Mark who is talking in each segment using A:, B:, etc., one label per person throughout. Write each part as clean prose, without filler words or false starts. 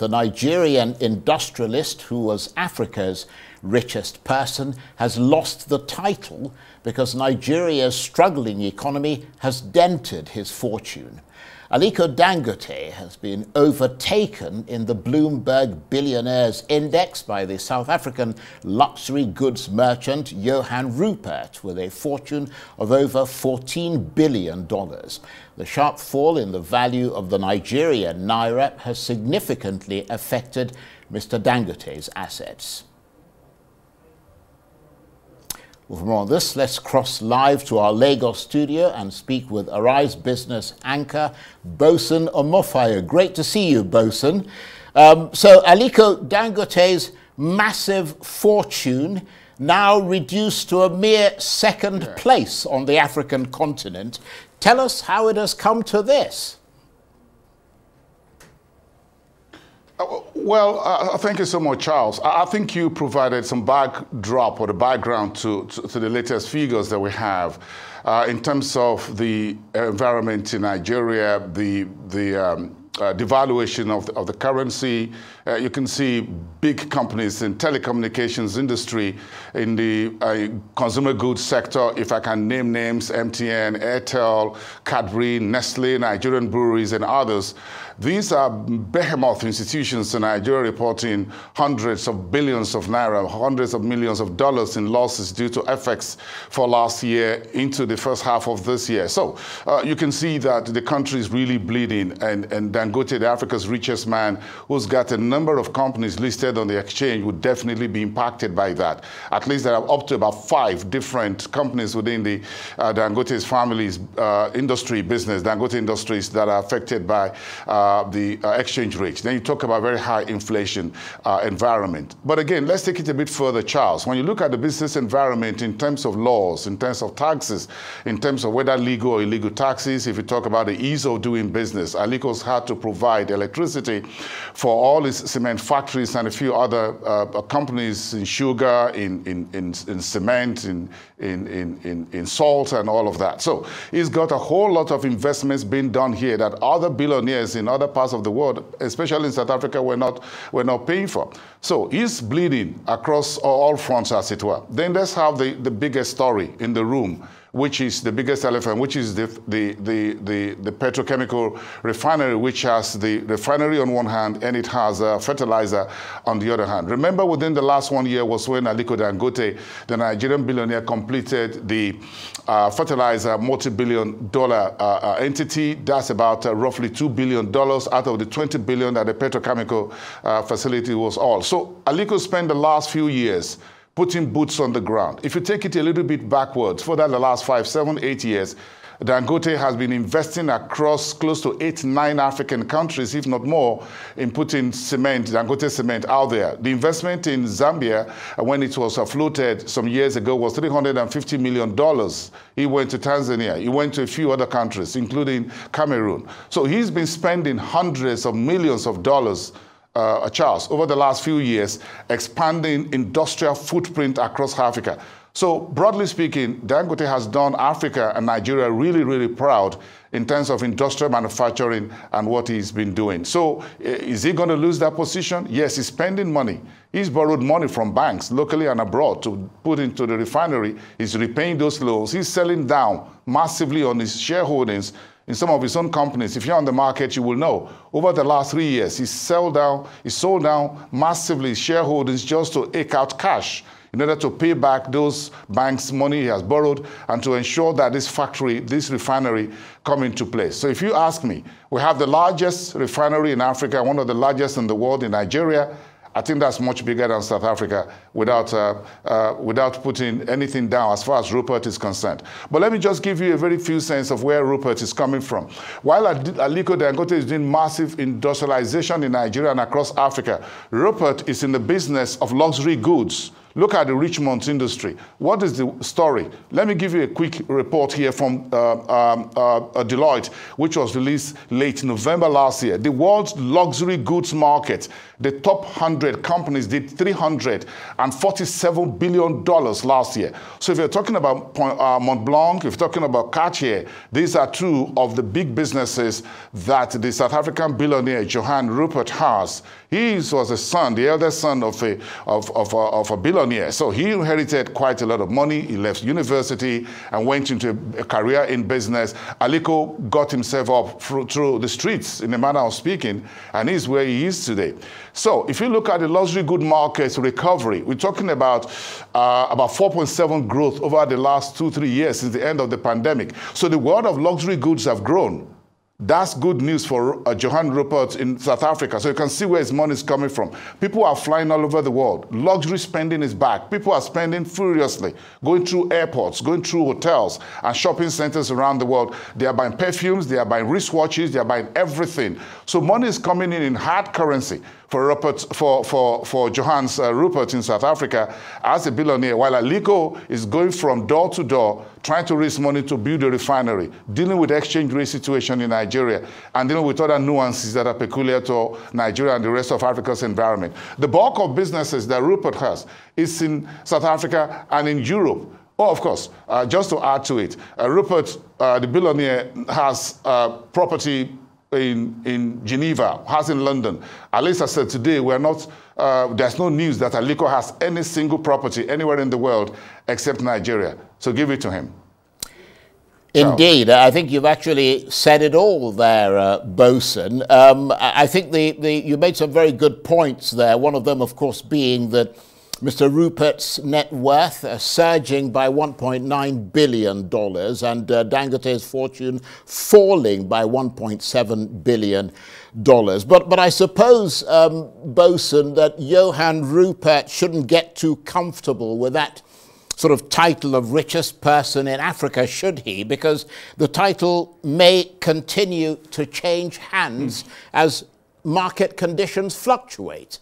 A: The Nigerian industrialist, who was Africa's richest person, has lost the title because Nigeria's struggling economy has dented his fortune. Aliko Dangote has been overtaken in the Bloomberg Billionaires Index by the South African luxury goods merchant Johann Rupert, with a fortune of over $14 billion. The sharp fall in the value of the Nigerian naira has significantly affected Mr. Dangote's assets. Well, for more on this, let's cross live to our Lagos studio and speak with Arise Business anchor, Bosun Omofaye. Great to see you, Bosun. So Aliko Dangote's massive fortune now reduced to a mere second place on the African continent. Tell us how it has come to this.
B: Well, thank you so much, Charles. I think you provided some backdrop or the background to the latest figures that we have in terms of the environment in Nigeria, the devaluation of the currency. You can see big companies in telecommunications industry, in the consumer goods sector, if I can name names, MTN, Airtel, Cadbury, Nestle, Nigerian breweries, and others. These are behemoth institutions in Nigeria reporting hundreds of billions of naira, hundreds of millions of dollars in losses due to FX for last year into the first half of this year. So you can see that the country is really bleeding, and Dangote, the Africa's richest man, who's got a number of companies listed on the exchange, would definitely be impacted by that. At least there are up to about 5 different companies within the Dangote's family's industry business, Dangote Industries, that are affected by the exchange rate. Then you talk about very high inflation environment. But again, let's take it a bit further, Charles. When you look at the business environment in terms of laws, in terms of taxes, in terms of whether legal or illegal taxes, if you talk about the ease of doing business, Aliko's had to provide electricity for all its cement factories and a few other companies in sugar, in cement, in salt, and all of that. So he's got a whole lot of investments being done here that other billionaires in other parts of the world, especially in South Africa, we're not paying for. So he's bleeding across all fronts, as it were. Then let's have the biggest story in the room, which is the biggest elephant, which is the petrochemical refinery, which has the refinery on one hand and it has fertilizer on the other hand. Remember, within the last 1 year was when Aliko Dangote, the Nigerian billionaire, completed the fertilizer multi-billion-dollar entity. That's about roughly $2 billion out of the $20 billion that the petrochemical facility was all. So Aliko spent the last few years putting boots on the ground. If you take it a little bit backwards, for that the last 5, 7, 8 years, Dangote has been investing across close to 8, 9 African countries, if not more, in putting cement, Dangote cement, out there. The investment in Zambia, when it was floated some years ago, was $350 million. He went to Tanzania. He went to a few other countries, including Cameroon. So he's been spending hundreds of millions of dollars, Charles, over the last few years, expanding industrial footprint across Africa. So broadly speaking, Dangote has done Africa and Nigeria really, really proud in terms of industrial manufacturing and what he's been doing. So is he going to lose that position? Yes, he's spending money. He's borrowed money from banks locally and abroad to put into the refinery. He's repaying those loans. He's selling down massively on his shareholdings in some of his own companies. If you're on the market, you will know. Over the last 3 years, he sold down massively shareholdings just to eke out cash in order to pay back those banks' money he has borrowed and to ensure that this factory, this refinery, come into place. So if you ask me, we have the largest refinery in Africa, one of the largest in the world in Nigeria. I think that's much bigger than South Africa without putting anything down as far as Rupert is concerned. But let me just give you a very few sense of where Rupert is coming from. While Aliko Dangote is doing massive industrialization in Nigeria and across Africa, Rupert is in the business of luxury goods. Look at the Richmond industry. What is the story? Let me give you a quick report here from Deloitte, which was released late November last year. The world's luxury goods market, the top 100 companies did $347 billion last year. So if you're talking about Montblanc, if you're talking about Cartier, these are two of the big businesses that the South African billionaire Johann Rupert has. He was a son, the eldest son of a billionaire. So he inherited quite a lot of money. He left university and went into a career in business. Aliko got himself up through the streets, in a manner of speaking, and he's where he is today. So if you look at the luxury good markets recovery, we're talking about 4.7 growth over the last 2-3 years since the end of the pandemic. So the world of luxury goods have grown. That's good news for Johann Rupert in South Africa. So you can see where his money is coming from. People are flying all over the world. Luxury spending is back. People are spending furiously, going through airports, going through hotels and shopping centers around the world. They are buying perfumes, they are buying wristwatches, they are buying everything. So money is coming in hard currency for Rupert, for Johann Rupert in South Africa as a billionaire, while Aliko is going from door to door, trying to raise money to build a refinery, dealing with the exchange rate situation in Nigeria, and dealing with other nuances that are peculiar to Nigeria and the rest of Africa's environment. The bulk of businesses that Rupert has is in South Africa and in Europe. Oh, of course, just to add to it, Rupert, the billionaire, has property in Geneva, has in London. At least I said today, we're not, there's no news that Aliko has any single property anywhere in the world except Nigeria. So give it to him.
A: Indeed. I think you've actually said it all there, Bosun. I think you made some very good points there. One of them, of course, being that Mr. Rupert's net worth surging by $1.9 billion and Dangote's fortune falling by $1.7 billion. But I suppose, Bosun, that Johann Rupert shouldn't get too comfortable with that sort of title of richest person in Africa, should he? Because the title may continue to change hands as market conditions fluctuate.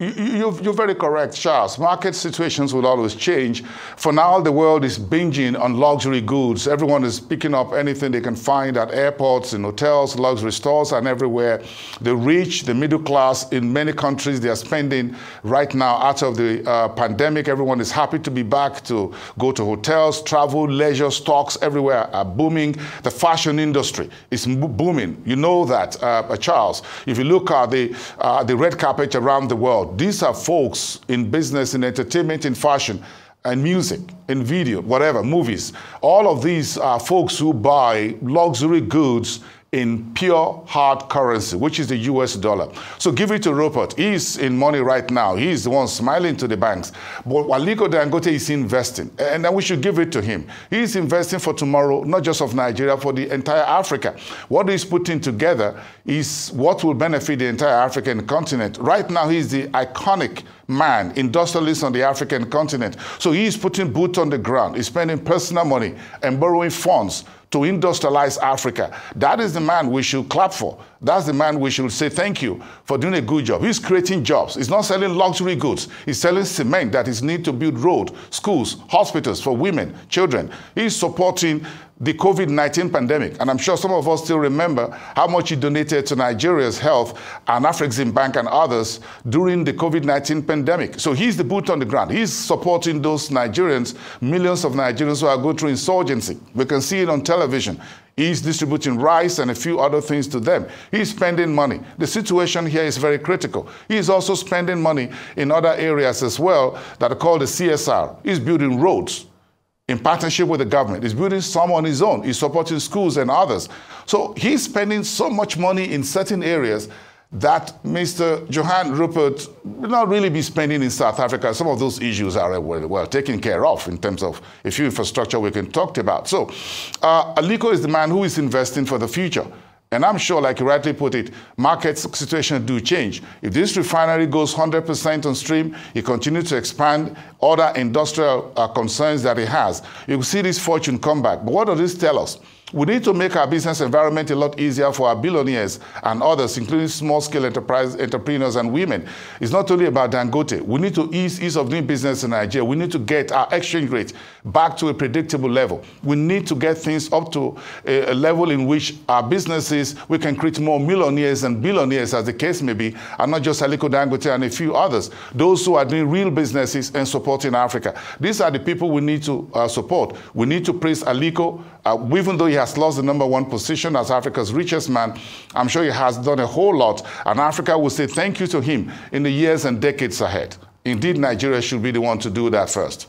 B: You're very correct, Charles. Market situations will always change. For now, the world is binging on luxury goods. Everyone is picking up anything they can find at airports, in hotels, luxury stores, and everywhere. The rich, the middle class, in many countries, they are spending right now out of the pandemic. Everyone is happy to be back to go to hotels, travel, leisure, stocks everywhere are booming. The fashion industry is booming. You know that, Charles. If you look at the red carpet around the world, these are folks in business, in entertainment, in fashion, and music, in video, whatever, movies. All of these are folks who buy luxury goods in pure hard currency, which is the US dollar. So give it to Rupert. He's in money right now. He's the one smiling to the banks. But Aliko Dangote is investing, and then we should give it to him. He's investing for tomorrow, not just of Nigeria, for the entire Africa. What he's putting together is what will benefit the entire African continent. Right now, he's the iconic man, industrialist on the African continent. So he's putting boots on the ground. He's spending personal money and borrowing funds to industrialize Africa. That is the man we should clap for. That's the man we should say thank you for doing a good job. He's creating jobs. He's not selling luxury goods. He's selling cement that is needed to build roads, schools, hospitals for women, children. He's supporting the COVID-19 pandemic. And I'm sure some of us still remember how much he donated to Nigeria's health and Afrexim Bank and others during the COVID-19 pandemic. So he's the boot on the ground. He's supporting those Nigerians, millions of Nigerians who are going through insurgency. We can see it on television. He's distributing rice and a few other things to them. He's spending money. The situation here is very critical. He's also spending money in other areas as well that are called the CSR. He's building roads in partnership with the government. He's building some on his own. He's supporting schools and others. So he's spending so much money in certain areas that Mr. Johann Rupert will not really be spending in South Africa. Some of those issues are well taken care of in terms of a few infrastructure we can talk about. So Aliko is the man who is investing for the future. And I'm sure, like you rightly put it, market situations do change. If this refinery goes 100% on stream, he continues to expand other industrial concerns that he has, you will see this fortune come back. But what does this tell us? We need to make our business environment a lot easier for our billionaires and others, including small-scale entrepreneurs and women. It's not only about Dangote. We need to ease of doing business in Nigeria. We need to get our exchange rate back to a predictable level. We need to get things up to a level in which our businesses, we can create more millionaires and billionaires, as the case may be, and not just Aliko Dangote and a few others, those who are doing real businesses and supporting Africa. These are the people we need to support. We need to praise Aliko, even though he has lost the #1 position as Africa's richest man. I'm sure he has done a whole lot, and Africa will say thank you to him in the years and decades ahead. Indeed, Nigeria should be the one to do that first.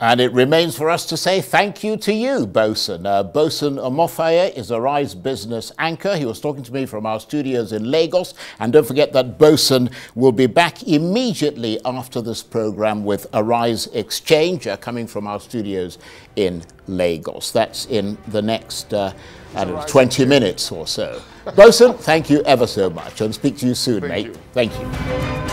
A: And it remains for us to say thank you to you, Bosun. Bosun Omofaye is Arise business anchor. He was talking to me from our studios in Lagos. And don't forget that Bosun will be back immediately after this program with Arise Exchange, coming from our studios in Lagos. That's in the next, 20 minutes or so. Bosun, thank you ever so much. And speak to you soon, mate. Thank you.